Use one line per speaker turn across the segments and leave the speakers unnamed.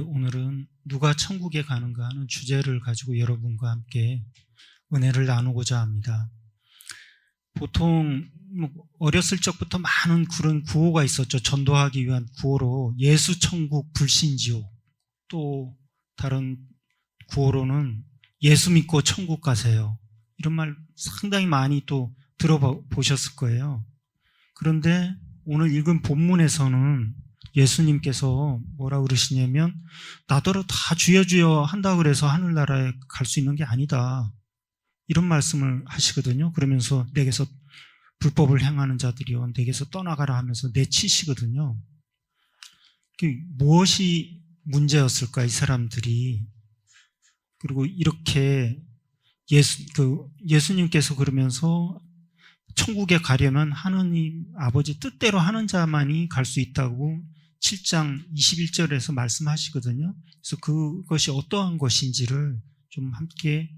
오늘은 누가 천국에 가는가 하는 주제를 가지고 여러분과 함께 은혜를 나누고자 합니다. 보통 어렸을 적부터 많은 그런 구호가 있었죠. 전도하기 위한 구호로 예수 천국 불신지옥, 또 다른 구호로는 예수 믿고 천국 가세요. 이런 말 상당히 많이 또 들어보셨을 거예요. 그런데 오늘 읽은 본문에서는 예수님께서 뭐라 그러시냐면 나더러 다 주여 주여 한다 그래서 하늘나라에 갈 수 있는 게 아니다, 이런 말씀을 하시거든요. 그러면서 내게서 불법을 행하는 자들이여 내게서 떠나가라 하면서 내치시거든요. 무엇이 문제였을까, 이 사람들이. 그리고 이렇게 예수님께서 그러면서 천국에 가려면 하느님 아버지 뜻대로 하는 자만이 갈 수 있다고 7장 21절에서 말씀하시거든요. 그래서 그것이 어떠한 것인지를 좀 함께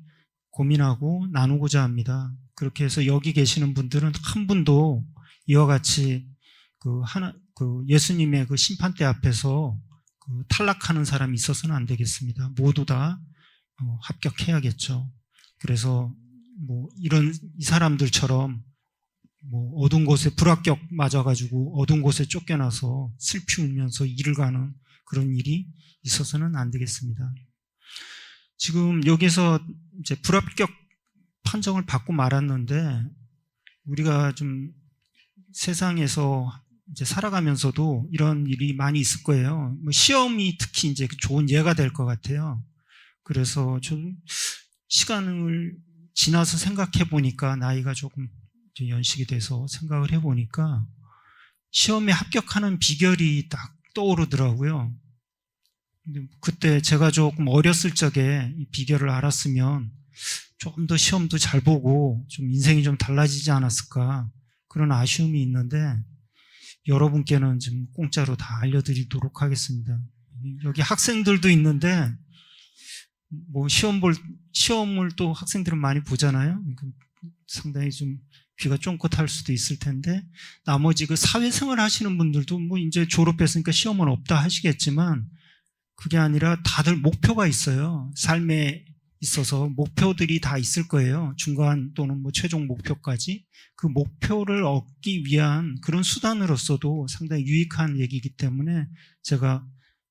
고민하고 나누고자 합니다. 그렇게 해서 여기 계시는 분들은 한 분도 이와 같이 예수님의 그 심판대 앞에서 탈락하는 사람이 있어서는 안 되겠습니다. 모두 다 합격해야겠죠. 그래서 이 사람들처럼 어두운 곳에 불합격 맞아가지고 어두운 곳에 쫓겨나서 슬피 울면서 일을 가는 그런 일이 있어서는 안 되겠습니다. 지금 여기서 이제 불합격 판정을 받고 말았는데, 우리가 좀 세상에서 이제 살아가면서도 이런 일이 많이 있을 거예요. 시험이 특히 이제 좋은 예가 될 것 같아요. 그래서 좀 시간을 지나서 생각해 보니까, 나이가 조금 연식이 돼서 생각을 해 보니까 시험에 합격하는 비결이 딱 떠오르더라고요. 근데 그때 제가 조금 어렸을 적에 이 비결을 알았으면 조금 더 시험도 잘 보고 좀 인생이 좀 달라지지 않았을까, 그런 아쉬움이 있는데 여러분께는 좀 공짜로 다 알려드리도록 하겠습니다. 여기 학생들도 있는데 시험을 또 학생들은 많이 보잖아요. 상당히 좀 귀가 쫑긋할 수도 있을 텐데, 나머지 사회생활 하시는 분들도 이제 졸업했으니까 시험은 없다 하시겠지만, 그게 아니라 다들 목표가 있어요. 삶에 있어서 목표들이 다 있을 거예요. 중간 또는 최종 목표까지. 그 목표를 얻기 위한 그런 수단으로서도 상당히 유익한 얘기이기 때문에 제가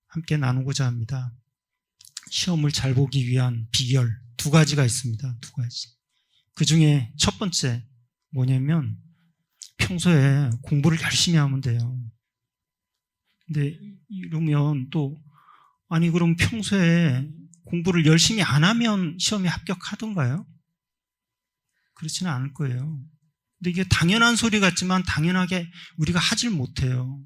함께 나누고자 합니다. 시험을 잘 보기 위한 비결 2가지가 있습니다. 2가지. 그 중에 첫 번째 뭐냐면, 평소에 공부를 열심히 하면 돼요. 근데 이러면 또, 그럼 평소에 공부를 열심히 안 하면 시험에 합격하던가요? 그렇지는 않을 거예요. 근데 이게 당연한 소리 같지만 당연하게 우리가 하질 못해요.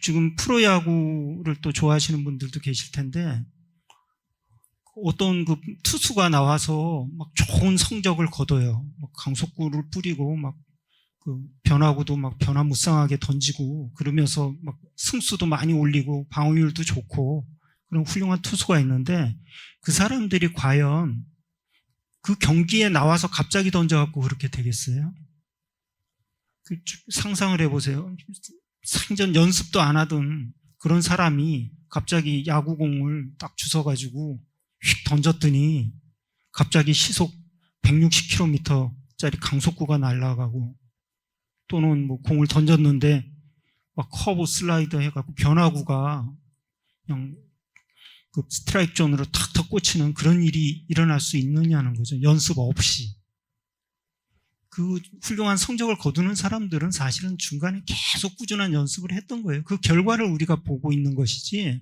지금 프로야구를 또 좋아하시는 분들도 계실 텐데, 어떤 투수가 나와서 좋은 성적을 거둬요. 강속구를 뿌리고 변화구도 변화무쌍하게 던지고, 그러면서 승수도 많이 올리고 방어율도 좋고 그런 훌륭한 투수가 있는데, 그 사람들이 과연 그 경기에 나와서 갑자기 던져갖고 그렇게 되겠어요? 상상을 해보세요. 생전 연습도 안 하던 그런 사람이 갑자기 야구공을 딱 주워가지고 휙 던졌더니 갑자기 시속 160km짜리 강속구가 날아가고, 또는 공을 던졌는데 커브 슬라이더 해갖고 변화구가 그냥 스트라이크 존으로 탁탁 꽂히는 그런 일이 일어날 수 있느냐는 거죠. 연습 없이. 그 훌륭한 성적을 거두는 사람들은 사실은 중간에 계속 꾸준한 연습을 했던 거예요. 그 결과를 우리가 보고 있는 것이지,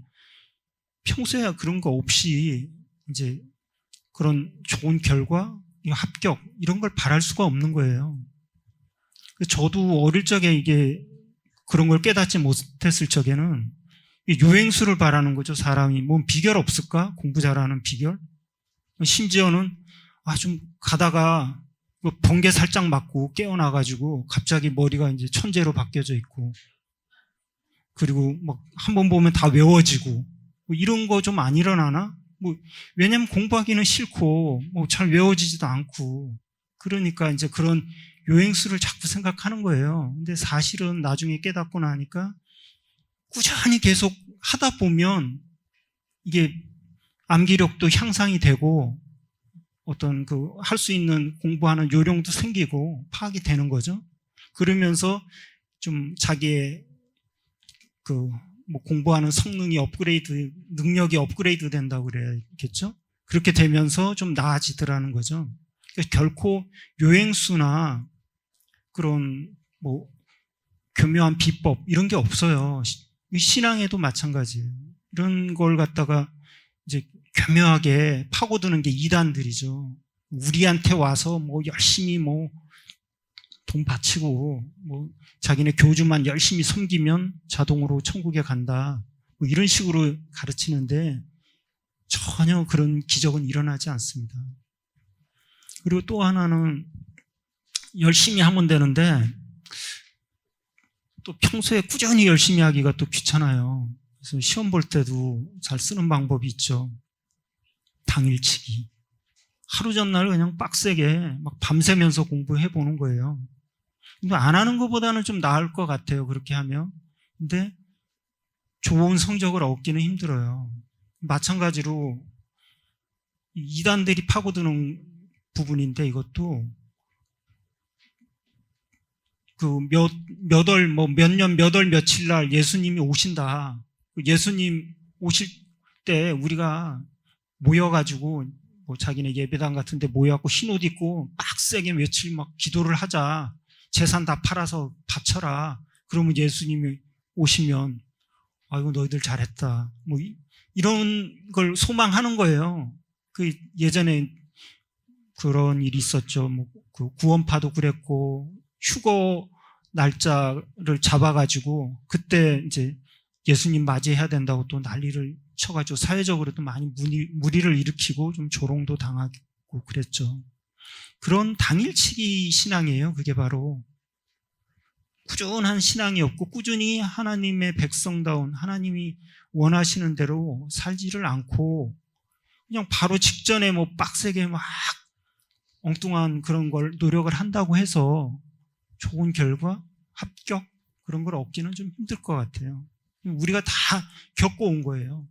평소에 그런 거 없이 이제 그런 좋은 결과, 합격, 이런 걸 바랄 수가 없는 거예요. 저도 어릴 적에 이게 그런 걸 깨닫지 못했을 적에는 요행수를 바라는 거죠. 사람이 비결 없을까? 공부 잘하는 비결? 심지어는 좀 가다가 번개 살짝 맞고 깨어나가지고 갑자기 머리가 이제 천재로 바뀌어져 있고, 그리고 한 번 보면 다 외워지고, 이런 거 좀 안 일어나나? 왜냐면 공부하기는 싫고 잘 외워지지도 않고, 그러니까 이제 그런 요행수를 자꾸 생각하는 거예요. 근데 사실은 나중에 깨닫고 나니까 꾸준히 계속 하다 보면 이게 암기력도 향상이 되고 어떤 할 수 있는 공부하는 요령도 생기고 파악이 되는 거죠. 그러면서 좀 자기의 뭐 공부하는 성능이 능력이 업그레이드 된다고 그래야겠죠. 그렇게 되면서 좀 나아지더라는 거죠. 그러니까 결코 요행수나 그런 뭐 교묘한 비법 이런 게 없어요. 신앙에도 마찬가지예요. 이런 걸 갖다가 이제 교묘하게 파고드는 게 이단들이죠. 우리한테 와서 뭐 열심히 뭐 돈 바치고 뭐 자기네 교주만 열심히 섬기면 자동으로 천국에 간다. 뭐 이런 식으로 가르치는데 전혀 그런 기적은 일어나지 않습니다. 그리고 또 하나는 열심히 하면 되는데 또 평소에 꾸준히 열심히 하기가 또 귀찮아요. 그래서 시험 볼 때도 잘 쓰는 방법이 있죠. 당일치기. 하루 전날 그냥 빡세게 막 밤새면서 공부해 보는 거예요. 근데 안 하는 것보다는 좀 나을 것 같아요. 그렇게 하면. 근데 좋은 성적을 얻기는 힘들어요. 마찬가지로 이단들이 파고드는 부분인데 이것도 몇 년 몇 월 며칠 날 예수님이 오신다. 예수님 오실 때 우리가 모여가지고 뭐 자기네 예배당 같은 데 모여갖고 흰 옷 입고 빡세게 며칠 막 기도를 하자. 재산 다 팔아서 바쳐라. 그러면 예수님이 오시면 아이고 너희들 잘했다. 뭐 이런 걸 소망하는 거예요. 예전에 그런 일이 있었죠. 뭐 구원파도 그랬고 휴거 날짜를 잡아가지고 그때 이제 예수님 맞이해야 된다고 또 난리를 쳐가지고 사회적으로도 많이 무리를 일으키고 좀 조롱도 당하고 그랬죠. 그런 당일치기 신앙이에요. 그게 바로 꾸준한 신앙이 없고 꾸준히 하나님의 백성다운 하나님이 원하시는 대로 살지를 않고 그냥 바로 직전에 뭐 빡세게 막 엉뚱한 그런 걸 노력을 한다고 해서 좋은 결과, 합격 그런 걸 얻기는 좀 힘들 것 같아요. 우리가 다 겪어온 거예요.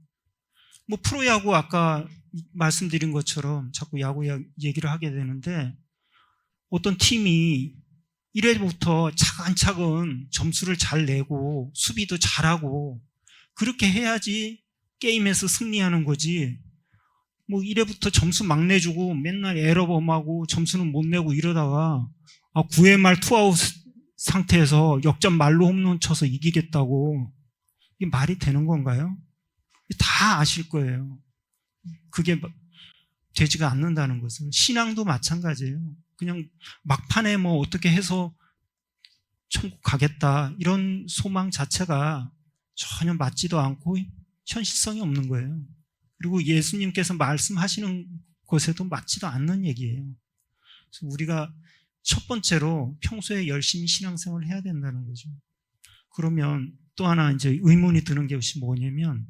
뭐 프로야구 아까 말씀드린 것처럼 자꾸 야구 얘기를 하게 되는데 어떤 팀이 1회부터 차근차근 점수를 잘 내고 수비도 잘하고 그렇게 해야지 게임에서 승리하는 거지. 뭐 1회부터 점수 막 내주고 맨날 에러범하고 점수는 못 내고 이러다가 9회 말 투아웃 상태에서 역전 말로 홈런 쳐서 이기겠다고 이게 말이 되는 건가요? 다 아실 거예요. 그게 되지가 않는다는 것을. 신앙도 마찬가지예요. 그냥 막판에 뭐 어떻게 해서 천국 가겠다 이런 소망 자체가 전혀 맞지도 않고 현실성이 없는 거예요. 그리고 예수님께서 말씀하시는 것에도 맞지도 않는 얘기예요. 그래서 우리가 첫 번째로 평소에 열심히 신앙생활을 해야 된다는 거죠. 그러면 또 하나 이제 의문이 드는 것이 뭐냐면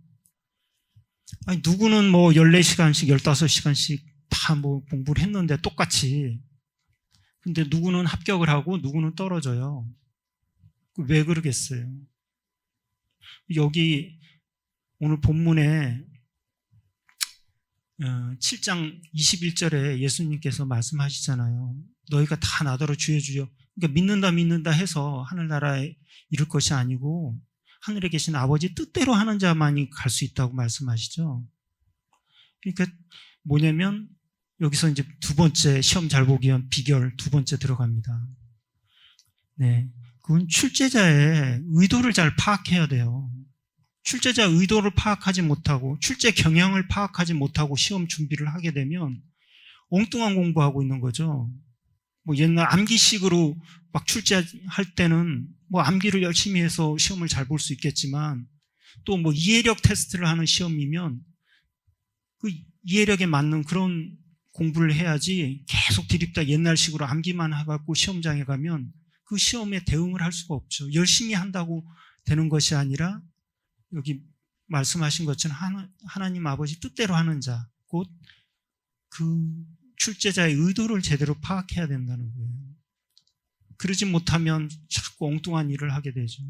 아니 누구는 뭐 14시간씩 15시간씩 다 뭐 공부를 했는데 똑같이 근데 누구는 합격을 하고 누구는 떨어져요. 왜 그러겠어요? 여기 오늘 본문에 7장 21절에 예수님께서 말씀하시잖아요. 너희가 다 나더러 주여 주여. 그러니까 믿는다 해서 하늘나라에 이룰 것이 아니고 하늘에 계신 아버지 뜻대로 하는 자만이 갈 수 있다고 말씀하시죠. 그러니까 뭐냐면 여기서 이제 두 번째 시험 잘 보기 위한 비결 두 번째 들어갑니다. 네, 그건 출제자의 의도를 잘 파악해야 돼요. 출제자의 의도를 파악하지 못하고 출제 경향을 파악하지 못하고 시험 준비를 하게 되면 엉뚱한 공부하고 있는 거죠. 뭐 옛날 암기식으로 막 출제할 때는 뭐 암기를 열심히 해서 시험을 잘 볼 수 있겠지만 또 뭐 이해력 테스트를 하는 시험이면 그 이해력에 맞는 그런 공부를 해야지 계속 드립다 옛날식으로 암기만 해갖고 시험장에 가면 그 시험에 대응을 할 수가 없죠. 열심히 한다고 되는 것이 아니라 여기 말씀하신 것처럼 하나님 아버지 뜻대로 하는 자, 곧 그 출제자의 의도를 제대로 파악해야 된다는 거예요. 그러지 못하면 자꾸 엉뚱한 일을 하게 되죠.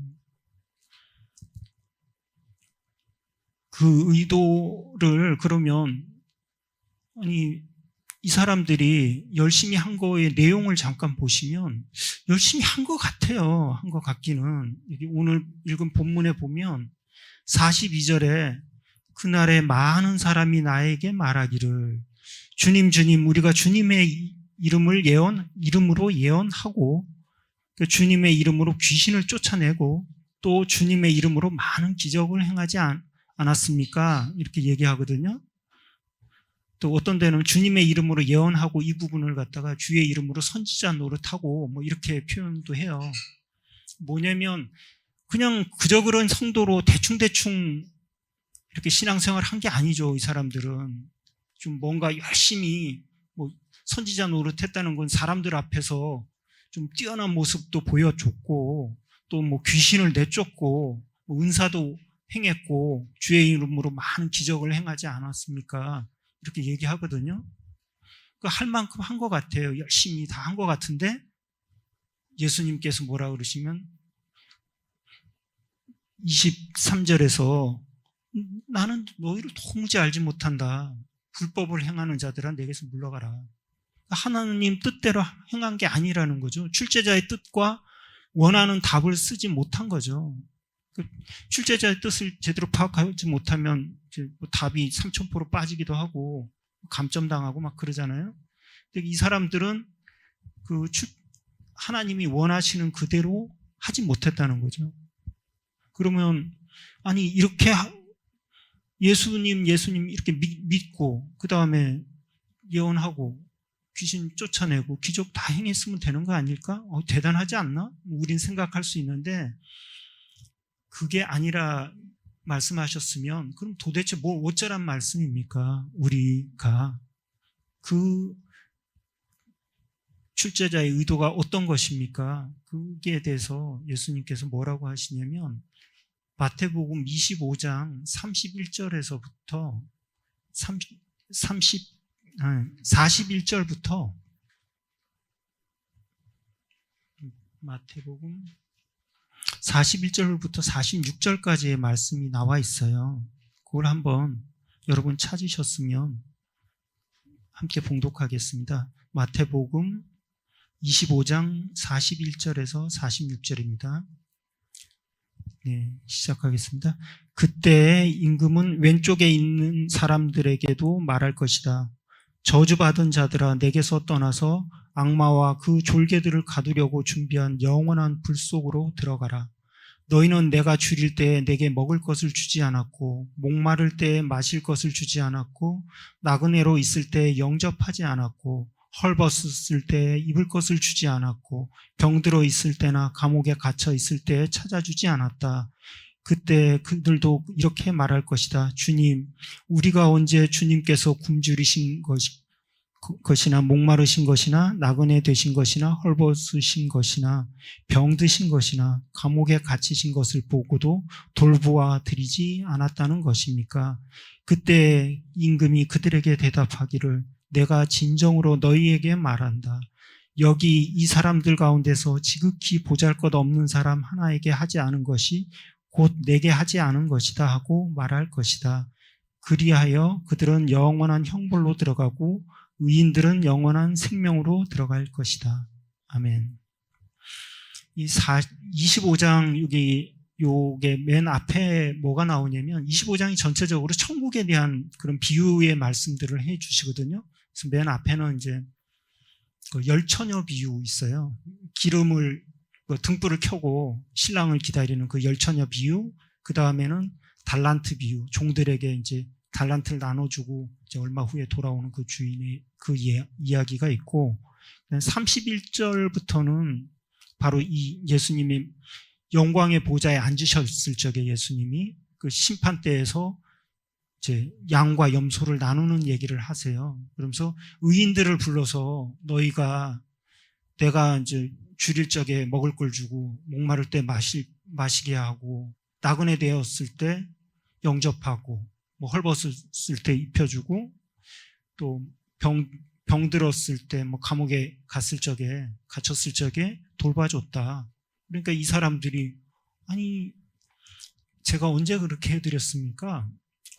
그 의도를 그러면 아니 이 사람들이 열심히 한 거의 내용을 잠깐 보시면 열심히 한 것 같아요. 한 것 같기는. 여기 오늘 읽은 본문에 보면 42절에 그날에 많은 사람이 나에게 말하기를 주님 주님 우리가 주님의 이름으로 예언하고 주님의 이름으로 귀신을 쫓아내고 또 주님의 이름으로 많은 기적을 행하지 않았습니까? 이렇게 얘기하거든요. 또 어떤 데는 주님의 이름으로 예언하고 이 부분을 갖다가 주의 이름으로 선지자 노릇하고 뭐 이렇게 표현도 해요. 뭐냐면 그냥 그저 그런 성도로 대충대충 이렇게 신앙생활 한 게 아니죠. 이 사람들은 좀 뭔가 열심히 뭐 선지자 노릇했다는 건 사람들 앞에서 좀 뛰어난 모습도 보여줬고 또 뭐 귀신을 내쫓고 뭐 은사도 행했고 주의 이름으로 많은 기적을 행하지 않았습니까? 이렇게 얘기하거든요. 할 만큼 한 것 같아요. 열심히 다 한 것 같은데 예수님께서 뭐라 그러시면 23절에서 나는 너희를 도무지 알지 못한다. 불법을 행하는 자들아 내게서 물러가라. 하나님 뜻대로 행한 게 아니라는 거죠. 출제자의 뜻과 원하는 답을 쓰지 못한 거죠. 출제자의 뜻을 제대로 파악하지 못하면 답이 삼천포로 빠지기도 하고 감점당하고 막 그러잖아요. 근데 이 사람들은 하나님이 원하시는 그대로 하지 못했다는 거죠. 그러면 아니 이렇게 예수님 이렇게 믿고 그 다음에 예언하고 귀신 쫓아내고 기적 다 행했으면 되는 거 아닐까? 대단하지 않나? 우린 생각할 수 있는데 그게 아니라 말씀하셨으면 그럼 도대체 뭐 어쩌란 말씀입니까? 우리가 그 출제자의 의도가 어떤 것입니까? 그게 대해서 예수님께서 뭐라고 하시냐면 마태복음 25장 31절에서부터 41절부터 마태복음 41절부터 46절까지의 말씀이 나와 있어요. 그걸 한번 여러분 찾으셨으면 함께 봉독하겠습니다. 마태복음 25장 41절에서 46절입니다. 네, 시작하겠습니다. 그때 임금은 왼쪽에 있는 사람들에게도 말할 것이다. 저주받은 자들아 내게서 떠나서 악마와 그 졸개들을 가두려고 준비한 영원한 불 속으로 들어가라. 너희는 내가 줄일 때에 내게 먹을 것을 주지 않았고 목마를 때에 마실 것을 주지 않았고 나그네로 있을 때에 영접하지 않았고 헐벗었을 때에 입을 것을 주지 않았고 병들어 있을 때나 감옥에 갇혀 있을 때에 찾아주지 않았다. 그때 그들도 이렇게 말할 것이다. 주님, 우리가 언제 주님께서 굶주리신 것이나 목마르신 것이나 나그네 되신 것이나 헐벗으신 것이나 병드신 것이나 감옥에 갇히신 것을 보고도 돌보아 드리지 않았다는 것입니까? 그때 임금이 그들에게 대답하기를 내가 진정으로 너희에게 말한다. 여기 이 사람들 가운데서 지극히 보잘것없는 사람 하나에게 하지 않은 것이 곧 내게 하지 않은 것이다 하고 말할 것이다. 그리하여 그들은 영원한 형벌로 들어가고 의인들은 영원한 생명으로 들어갈 것이다. 아멘. 이 25장 요게 맨 앞에 뭐가 나오냐면 25장이 전체적으로 천국에 대한 그런 비유의 말씀들을 해 주시거든요. 그래서 맨 앞에는 이제 열처녀 비유 있어요. 등불을 켜고 신랑을 기다리는 그 열처녀 비유. 그 다음에는 달란트 비유. 종들에게 이제 달란트를 나눠주고 이제 얼마 후에 돌아오는 그 주인의 그 이야기가 있고 31절부터는 바로 이 예수님이 영광의 보좌에 앉으셨을 적에 예수님이 그 심판대에서 이제 양과 염소를 나누는 얘기를 하세요. 그러면서 의인들을 불러서 내가 이제 줄일 적에 먹을 걸 주고 목마를 때 마시게 하고 나그네 되었을 때 영접하고 뭐 헐벗었을 때 입혀주고 또 병들었을 때 뭐 감옥에 갇혔을 적에 돌봐줬다. 그러니까 이 사람들이 아니 제가 언제 그렇게 해드렸습니까?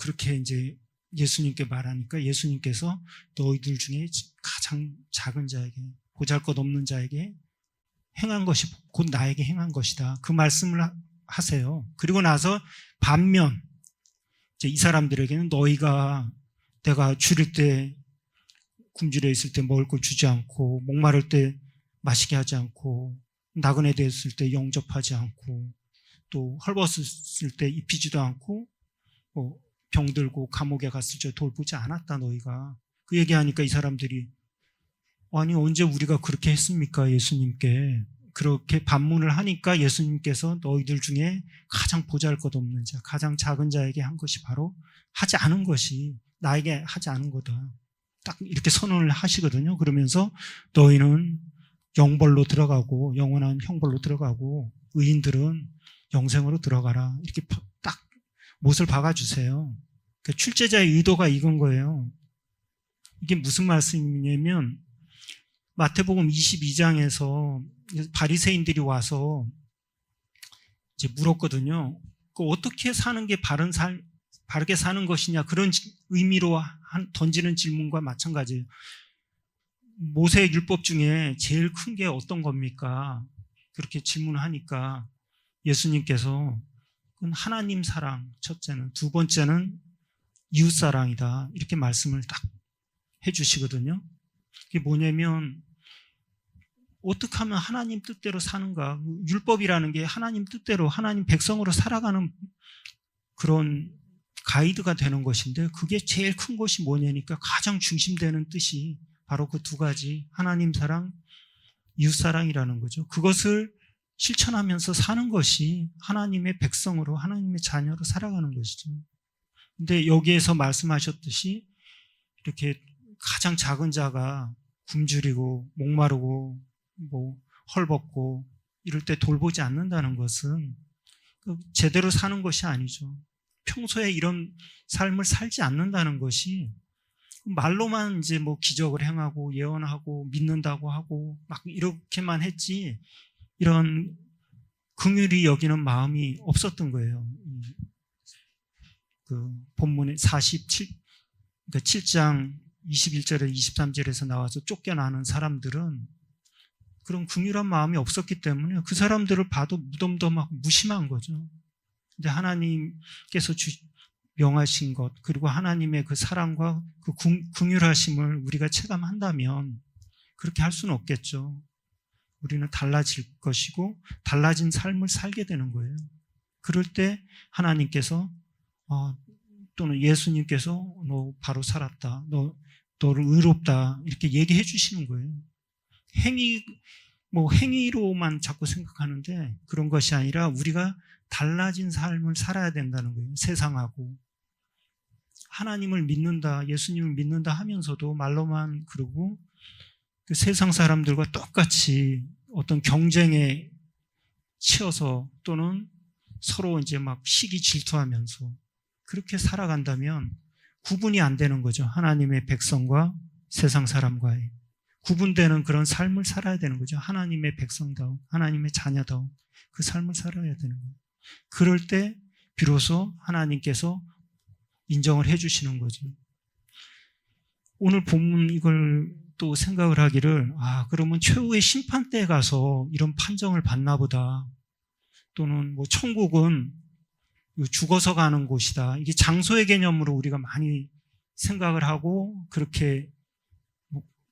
그렇게 이제 예수님께 말하니까 예수님께서 너희들 중에 가장 작은 자에게, 보잘것없는 자에게 행한 것이 곧 나에게 행한 것이다. 그 말씀을 하세요. 그리고 나서 반면 이제 이 사람들에게는 너희가 내가 줄일 때, 굶주려 있을 때 먹을 걸 주지 않고, 목마를 때 마시게 하지 않고, 나그네 되었을 때 영접하지 않고, 또 헐벗었을 때 입히지도 않고, 병들고 감옥에 갔을 때 돌보지 않았다 너희가. 그 얘기하니까 이 사람들이 아니 언제 우리가 그렇게 했습니까 예수님께. 그렇게 반문을 하니까 예수님께서 너희들 중에 가장 보잘것없는 자, 가장 작은 자에게 한 것이 바로 하지 않은 것이 나에게 하지 않은 거다. 딱 이렇게 선언을 하시거든요. 그러면서 너희는 영벌로 들어가고 영원한 형벌로 들어가고 의인들은 영생으로 들어가라. 이렇게 딱 못을 박아주세요. 그러니까 출제자의 의도가 이건 거예요. 이게 무슨 말씀이냐면 마태복음 22장에서 바리새인들이 와서 이제 물었거든요. 어떻게 사는 게 바르게 사는 것이냐, 그런 의미로 던지는 질문과 마찬가지예요. 모세 율법 중에 제일 큰 게 어떤 겁니까? 그렇게 질문하니까 예수님께서 하나님 사랑, 첫째는, 두 번째는 이웃 사랑이다. 이렇게 말씀을 딱 해주시거든요. 그게 뭐냐면 어떻게 하면 하나님 뜻대로 사는가? 율법이라는 게 하나님 뜻대로, 하나님 백성으로 살아가는 그런 가이드가 되는 것인데, 그게 제일 큰 것이 뭐냐니까 가장 중심되는 뜻이 바로 그 두 가지, 하나님 사랑, 이웃 사랑이라는 거죠. 그것을 실천하면서 사는 것이 하나님의 백성으로, 하나님의 자녀로 살아가는 것이죠. 근데 여기에서 말씀하셨듯이 이렇게 가장 작은 자가 굶주리고 목마르고 헐벗고 이럴 때 돌보지 않는다는 것은 제대로 사는 것이 아니죠. 평소에 이런 삶을 살지 않는다는 것이, 말로만 이제 기적을 행하고 예언하고 믿는다고 하고 막 이렇게만 했지 이런 긍휼히 여기는 마음이 없었던 거예요. 그 본문에 7장 21절에 23절에서 나와서 쫓겨나는 사람들은 그런 긍휼한 마음이 없었기 때문에 그 사람들을 봐도 무덤덤하고 무심한 거죠. 근데 하나님께서 명하신 것, 그리고 하나님의 그 사랑과 그 긍휼하심을 우리가 체감한다면 그렇게 할 수는 없겠죠. 우리는 달라질 것이고 달라진 삶을 살게 되는 거예요. 그럴 때 하나님께서 또는 예수님께서 너 바로 살았다, 너를 의롭다, 이렇게 얘기해 주시는 거예요. 행위로만 자꾸 생각하는데 그런 것이 아니라 우리가 달라진 삶을 살아야 된다는 거예요. 세상하고. 하나님을 믿는다, 예수님을 믿는다 하면서도 말로만 그러고 그 세상 사람들과 똑같이 어떤 경쟁에 치여서 또는 서로 이제 막 시기 질투하면서 그렇게 살아간다면 구분이 안 되는 거죠. 하나님의 백성과 세상 사람과의 구분되는 그런 삶을 살아야 되는 거죠. 하나님의 백성다운, 하나님의 자녀다운 그 삶을 살아야 되는 거예요. 그럴 때 비로소 하나님께서 인정을 해주시는 거죠. 오늘 본문 이걸 또 생각을 하기를, 그러면 최후의 심판대에 가서 이런 판정을 받나 보다. 또는 천국은 죽어서 가는 곳이다. 이게 장소의 개념으로 우리가 많이 생각을 하고 그렇게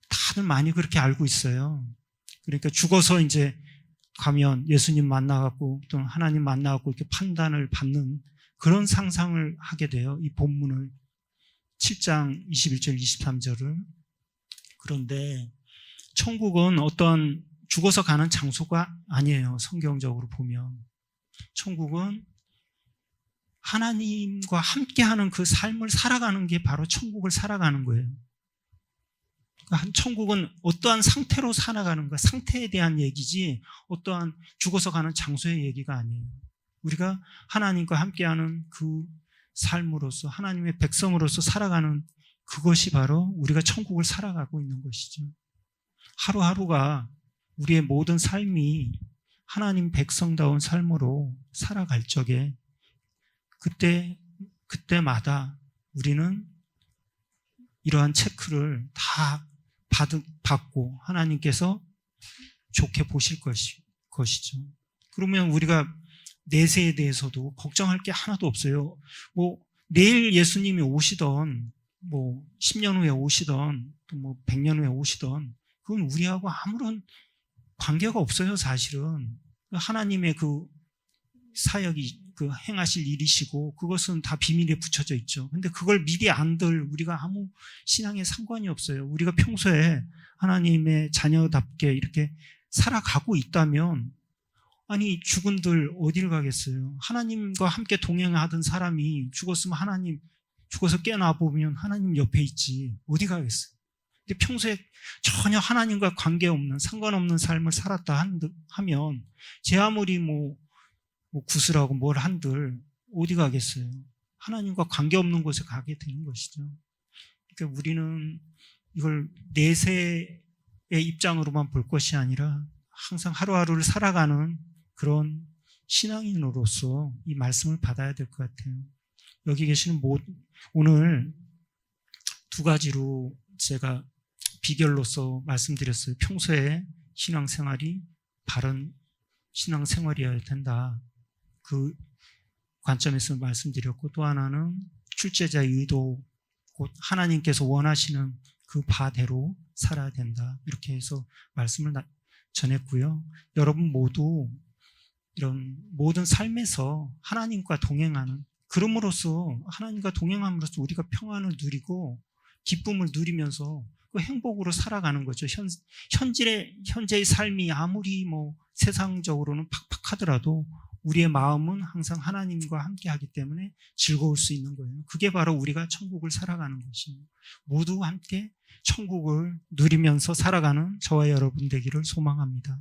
다들 많이 그렇게 알고 있어요. 그러니까 죽어서 이제 가면 예수님 만나갖고 또는 하나님 만나갖고 이렇게 판단을 받는 그런 상상을 하게 돼요. 이 본문을 7장 21절 23절을. 그런데 천국은 어떤 죽어서 가는 장소가 아니에요. 성경적으로 보면 천국은 하나님과 함께하는 그 삶을 살아가는 게 바로 천국을 살아가는 거예요. 천국은 어떠한 상태로 살아가는가, 상태에 대한 얘기지 어떠한 죽어서 가는 장소의 얘기가 아니에요. 우리가 하나님과 함께하는 그 삶으로서 하나님의 백성으로서 살아가는 그것이 바로 우리가 천국을 살아가고 있는 것이죠. 하루하루가 우리의 모든 삶이 하나님 백성다운 삶으로 살아갈 적에 그때마다 우리는 이러한 체크를 다 받고 하나님께서 좋게 보실 것이죠. 그러면 우리가 내세에 대해서도 걱정할 게 하나도 없어요. 뭐 내일 예수님이 오시던, 뭐 10년 후에 오시던, 또 뭐 100년 후에 오시던, 그건 우리하고 아무런 관계가 없어요, 사실은. 하나님의 그 사역이 그 행하실 일이시고 그것은 다 비밀에 붙여져 있죠. 근데 그걸 미리 안들 우리가 아무 신앙에 상관이 없어요. 우리가 평소에 하나님의 자녀답게 이렇게 살아가고 있다면, 아니 죽은들 어딜 가겠어요? 하나님과 함께 동행하던 사람이 죽었으면 하나님, 죽어서 깨어나 보면 하나님 옆에 있지 어디 가겠어요? 근데 평소에 전혀 하나님과 관계없는, 상관없는 삶을 살았다 하면 제 아무리 뭐 구슬하고 뭘 한들 어디 가겠어요? 하나님과 관계없는 곳에 가게 되는 것이죠. 그러니까 우리는 이걸 내세의 입장으로만 볼 것이 아니라 항상 하루하루를 살아가는 그런 신앙인으로서 이 말씀을 받아야 될 것 같아요. 여기 계시는 오늘 두 가지로 제가 비결로서 말씀드렸어요. 평소에 신앙생활이 바른 신앙생활이어야 된다. 그 관점에서 말씀드렸고, 또 하나는 출제자의 의도, 곧 하나님께서 원하시는 그 바대로 살아야 된다. 이렇게 해서 말씀을 전했고요. 여러분 모두 이런 모든 삶에서 하나님과 동행하는, 그럼으로써 하나님과 동행함으로써 우리가 평안을 누리고 기쁨을 누리면서 그 행복으로 살아가는 거죠. 현재의 삶이 아무리 뭐 세상적으로는 팍팍하더라도 우리의 마음은 항상 하나님과 함께 하기 때문에 즐거울 수 있는 거예요. 그게 바로 우리가 천국을 살아가는 것입니다. 모두 함께 천국을 누리면서 살아가는 저와 여러분 되기를 소망합니다.